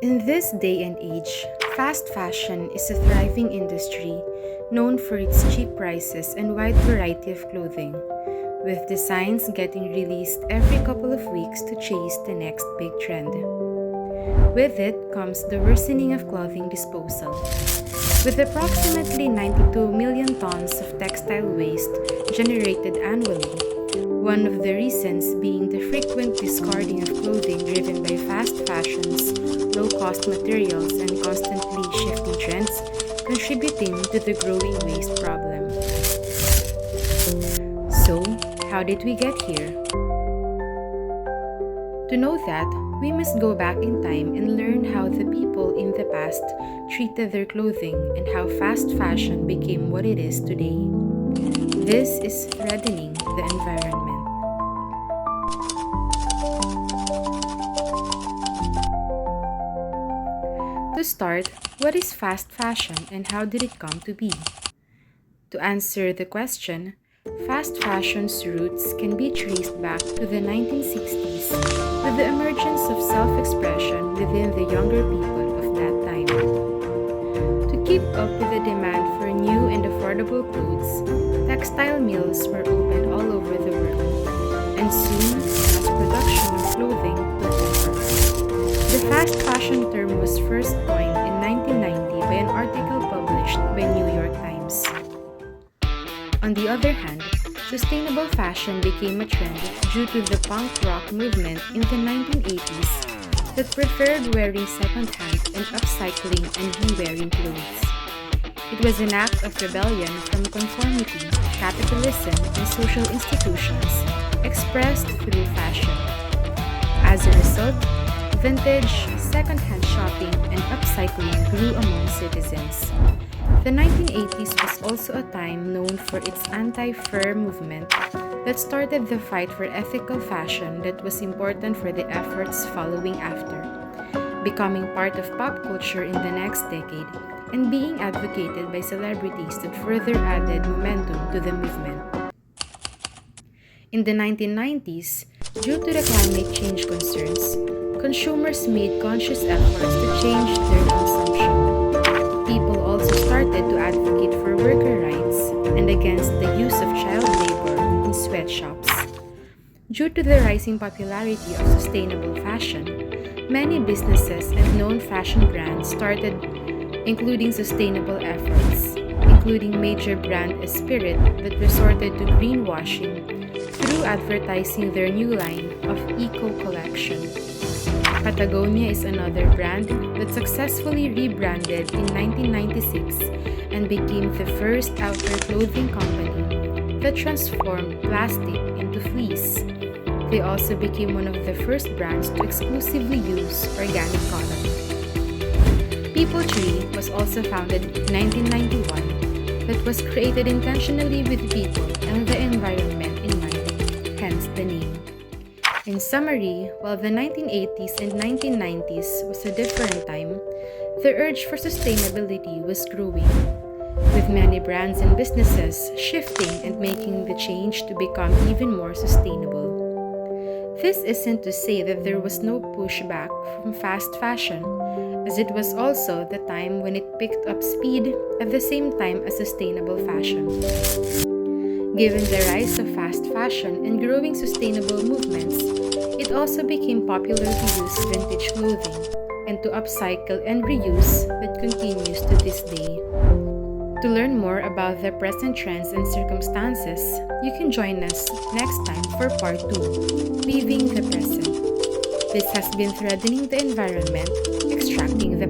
In this day and age, fast fashion is a thriving industry known for its cheap prices and wide variety of clothing, with designs getting released every couple of weeks to chase the next big trend. With it comes the worsening of clothing disposal. With approximately 92 million tons of textile waste generated annually, one of the reasons being the frequent discarding of clothing driven by fast fashions, low-cost materials, and constantly shifting trends, contributing to the growing waste problem. So, how did we get here? To know that, we must go back in time and learn how the people in the past treated their clothing and how fast fashion became what it is today. This is Threadening the Environment. To start, what is fast fashion and how did it come to be? To answer the question, fast fashion's roots can be traced back to the 1960s with the emergence of self-expression within the younger people of that time. To keep up with the demand for new and affordable clothes, textile mills were opened all over the world, and soon mass production of clothing took over. The fast fashion term was first coined in 1990 by an article published by New York Times. On the other hand, sustainable fashion became a trend due to the punk rock movement in the 1980s that preferred wearing second-hand and upcycling and re-wearing clothes. It was an act of rebellion from conformity, capitalism, and social institutions expressed through fashion. As a result, vintage, second-hand shopping, and upcycling grew among citizens. The 1980s was also a time known for its anti-fur movement that started the fight for ethical fashion that was important for the efforts following after, becoming part of pop culture in the next decade and being advocated by celebrities that further added momentum to the movement. In the 1990s, due to the climate change concerns, consumers made conscious efforts to change their consumption. People also started to advocate for worker rights and against the use of child labor in sweatshops. Due to the rising popularity of sustainable fashion, many businesses and known fashion brands started including sustainable efforts, including major brand Spirit that resorted to greenwashing through advertising their new line of Eco Collection. Patagonia is another brand that successfully rebranded in 1996 and became the first outdoor clothing company that transformed plastic into fleece. They also became one of the first brands to exclusively use organic cotton. People Tree was also founded in 1991 that was created intentionally with people and the environment in mind, hence the name. In summary, while the 1980s and 1990s was a different time, the urge for sustainability was growing, with many brands and businesses shifting and making the change to become even more sustainable. This isn't to say that there was no pushback from fast fashion, as it was also the time when it picked up speed at the same time as sustainable fashion. Given the rise of fast fashion and growing sustainable movements, it also became popular to use vintage clothing and to upcycle and reuse that continues to this day. To learn more about the present trends and circumstances, you can join us next time for part 2, Leaving the Present. This has been Threadening the Environment, Extracting the